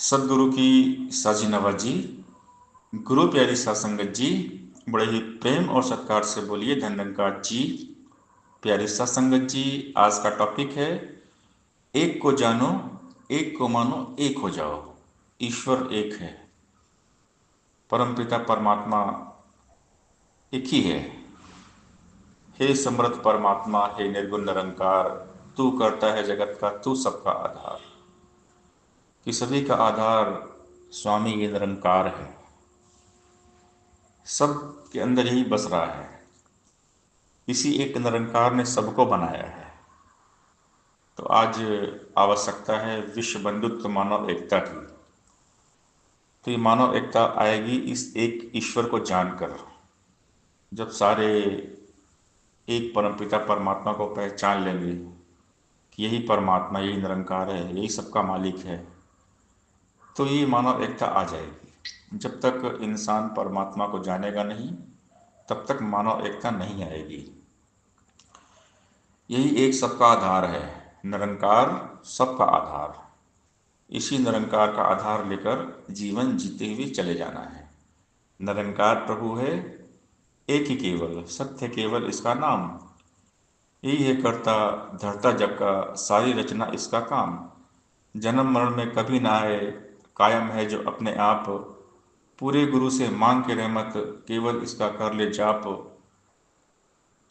सदगुरु की साजी नवाजी। गुरु प्यारी सत्संगत जी, बड़े ही प्रेम और सत्कार से बोलिए धन निरंकार जी। प्यारी सत्संगत जी, आज का टॉपिक है एक को जानो, एक को मानो, एक हो जाओ। ईश्वर एक है, परमपिता परमात्मा एक ही है। हे समर्थ परमात्मा, हे निर्गुण निरंकार, तू करता है जगत का, तू सबका आधार। कि सभी का आधार स्वामी ये निरंकार है, सब के अंदर ही बस रहा है। इसी एक निरंकार ने सबको बनाया है। तो आज आवश्यकता है विश्व बंधुत्व मानव एकता की। तो ये मानव एकता आएगी इस एक ईश्वर को जानकर। जब सारे एक परमपिता परमात्मा को पहचान लेंगे कि यही परमात्मा, यही निरंकार है, यही सबका मालिक है, तो ये मानव एकता आ जाएगी। जब तक इंसान परमात्मा को जानेगा नहीं, तब तक मानव एकता नहीं आएगी। यही एक सबका आधार है, निरंकार सबका आधार। इसी निरंकार का आधार लेकर जीवन जीते हुए चले जाना है। निरंकार प्रभु है, एक ही केवल सत्य, केवल इसका नाम। यही है करता धरता जग का, सारी रचना इसका काम। जन्म मरण में कभी ना आए, कायम है जो अपने आप। पूरे गुरु से मांग के रहमत, केवल इसका कर ले जाप।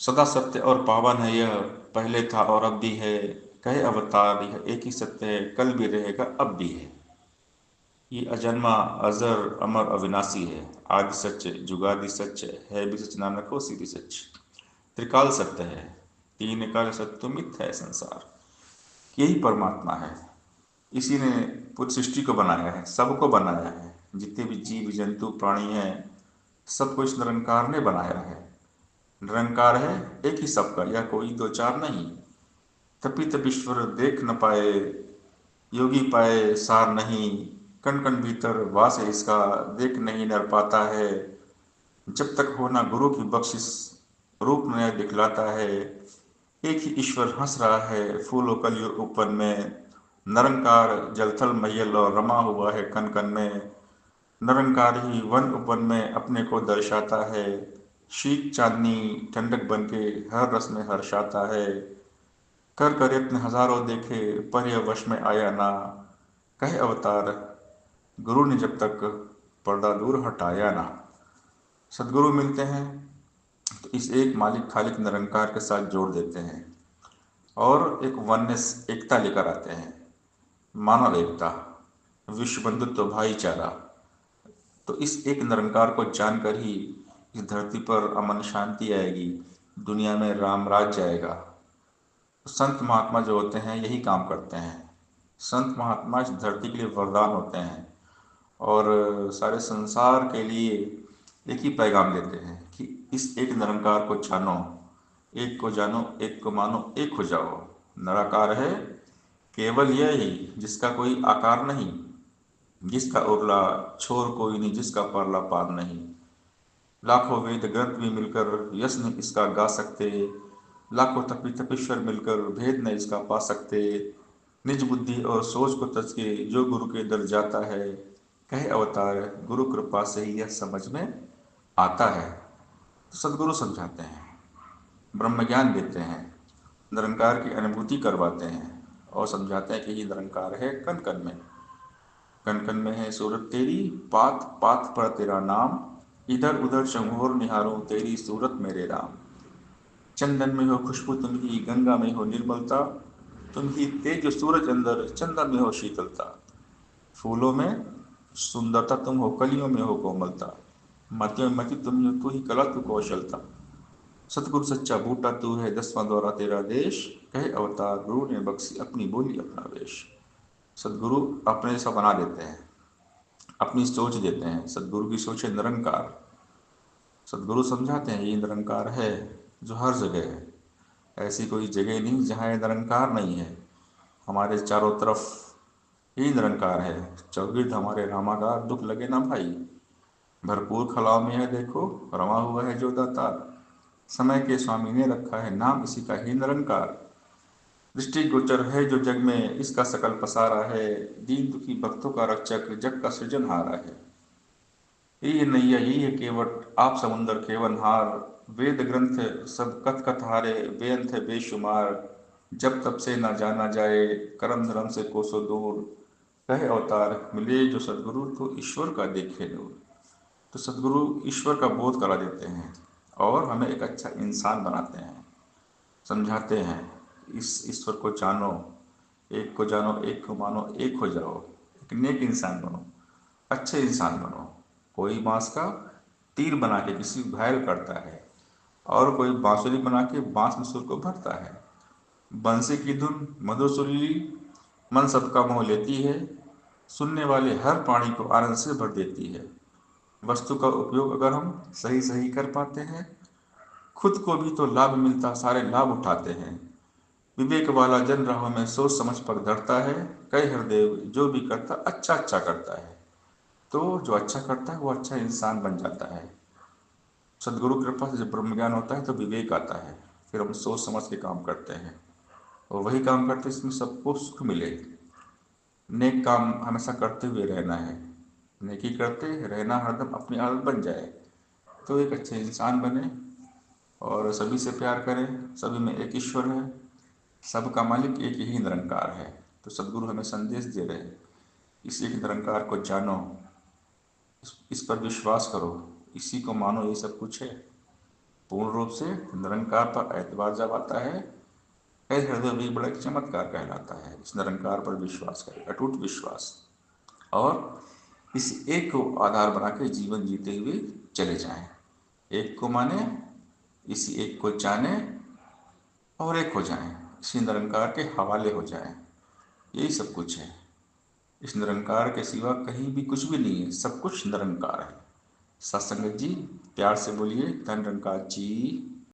सदा सत्य और पावन है यह, पहले था और अब भी है। कहे अवतार यह एक ही सत्य है, कल भी रहेगा अब भी है। ये अजन्मा, अजर, अमर, अविनाशी है। आदि सच, जुगादि सच है भी सच, नानक होसी भी सच। त्रिकाल सत्य है, तीन काल सत्य मिथ है संसार। यही परमात्मा है। इसी ने पूरी सृष्टि को बनाया है, सबको बनाया है। जितने भी जीव जंतु प्राणी हैं, सबको इस निरंकार ने बनाया है। निरंकार है, एक ही सबका, या कोई दो चार नहीं। तपी तपीश्वर देख न पाए, योगी पाए सार नहीं। कण कण भीतर वास है इसका, देख नहीं नर पाता है। जब तक हो ना गुरु की बख्शिश, रूप नया दिखलाता है। एक ही ईश्वर हंस रहा है फूलों कलियों उपवन में। निरंकार जलथल मैयल और रमा हुआ है कन कन में। निरंकार ही वन उपवन में अपने को दर्शाता है। शीत चांदनी ठंडक बन के हर रस में हर्षाता है। कर यत्न हजारों देखे, पर यह वश में आया ना। कहे अवतार गुरु ने जब तक पर्दा दूर हटाया ना। सदगुरु मिलते हैं तो इस एक मालिक खालिक निरंकार के साथ जोड़ देते हैं और एक वननेस, एकता लेकर आते हैं। मानव एकता, विश्व बंधुत्व, भाईचारा। तो इस एक निरंकार को जानकर ही इस धरती पर अमन शांति आएगी, दुनिया में राम राज्य आएगा। तो संत महात्मा जो होते हैं यही काम करते हैं। संत महात्मा इस धरती के लिए वरदान होते हैं और सारे संसार के लिए एक ही पैगाम देते हैं कि इस एक निरंकार को जानो, एक को जानो, एक को मानो, एक हो जाओ। निराकार है केवल यही, जिसका कोई आकार नहीं, जिसका उरला छोर कोई नहीं, जिसका परला पार नहीं। लाखों वेद ग्रंथ भी मिलकर यश नहीं इसका गा सकते। लाखों तपीश्वर मिलकर भेद न इसका पा सकते। निज बुद्धि और सोच को तज के जो गुरु के दर जाता है, कहे अवतार गुरु कृपा से ही यह समझ में आता है। तो सदगुरु समझाते हैं, ब्रह्म ज्ञान देते हैं, निरंकार की अनुभूति करवाते हैं और समझाते हैं कि ये निरंकार है कण कण में। कण कण में है सूरत तेरी, पात पात पर तेरा नाम। इधर उधर चंगोर निहारूं तेरी सूरत मेरे राम। चंदन में हो खुशबू तुम ही, गंगा में हो निर्मलता। तुम ही तेज सूरज अंदर, चंदन में हो शीतलता। फूलों में सुंदरता तुम हो, कलियों में हो कोमलता। मतियों में मति तुम हो, तू ही कला तू कौशलता। सतगुरु सच्चा बूटा तू है, दसवां द्वारा तेरा देश। कहे अवतार गुरु ने बख्शी अपनी बोली अपना वेश। सदगुरु अपने जैसा बना देते हैं, अपनी सोच देते हैं। सदगुरु की सोच है निरंकार। सदगुरु समझाते हैं ये निरंकार है जो हर जगह है। ऐसी कोई जगह नहीं जहाँ ये निरंकार नहीं है। हमारे चारों तरफ यही निरंकार है। चौगिर्द हमारे रामागार, दुख लगे ना भाई। भरपूर खलाव में है देखो, रमा हुआ है जो दातार। समय के स्वामी ने रखा है नाम इसी का ही निरंकार। दृष्टि गोचर है जो जग में, इसका सकल पसारा है। दीन दुखी भक्तों का रक्षक, जग का सृजनहारा है। ये नैया यही है केवट, आप समुंदर केवन हार। वेद ग्रंथ सब कथ कथ हारे, बेअंत है बेशुमार। जब तब से ना जाना जाए, कर्म धर्म से कोसों दूर। कहे अवतार मिले जो सदगुरु, तो ईश्वर का देखे नूर। तो सदगुरु ईश्वर का बोध करा देते हैं और हमें एक अच्छा इंसान बनाते हैं, समझाते हैं इस ईश्वर को जानो, एक को मानो, एक हो जाओ। एक नेक इंसान बनो, अच्छे इंसान बनो। कोई बांस का तीर बना के किसी को घायल करता है, और कोई बांसुरी बना के बांस में सुर को भरता है। बंसी की धुन मधुर सुरीली, मन सबका मोह लेती है। सुनने वाले हर प्राणी को आनंद से भर देती है। वस्तु का उपयोग अगर हम सही सही कर पाते हैं, खुद को भी तो लाभ मिलता, सारे लाभ उठाते हैं। विवेक वाला जन राहों में सोच समझ पग धरता है। कई हरदेव जो भी करता अच्छा अच्छा करता है। तो जो अच्छा करता है वो अच्छा इंसान बन जाता है। सदगुरु की कृपा से जब ब्रह्म ज्ञान होता है तो विवेक आता है, फिर हम सोच समझ के काम करते हैं और वही काम करते हैं इसमें सबको सुख मिले। नेक काम हमेशा करते हुए रहना है, नेकी करते रहना, हरदम अपनी आदत बन जाए तो एक अच्छे इंसान बने और सभी से प्यार करें। सभी में एक ईश्वर है, सबका मालिक एक ही निरंकार है। तो सदगुरु हमें संदेश दे रहे हैं, इस एक निरंकार को जानो, इस पर विश्वास करो, इसी को मानो, ये सब कुछ है। पूर्ण रूप से निरंकार पर एतबार जब आता है, कई हृदय भी बड़ा एक चमत्कार कहलाता है। इस निरंकार पर विश्वास करें, अटूट विश्वास, और इस एक को आधार बना के जीवन जीते हुए चले जाएं। एक को माने, इसी एक को जाने और एक हो जाएं, इसी निरंकार के हवाले हो जाएं। यही सब कुछ है। इस निरंकार के सिवा कहीं भी कुछ भी नहीं है, सब कुछ निरंकार है। सत्संगत जी, प्यार से बोलिए धन निरंकार जी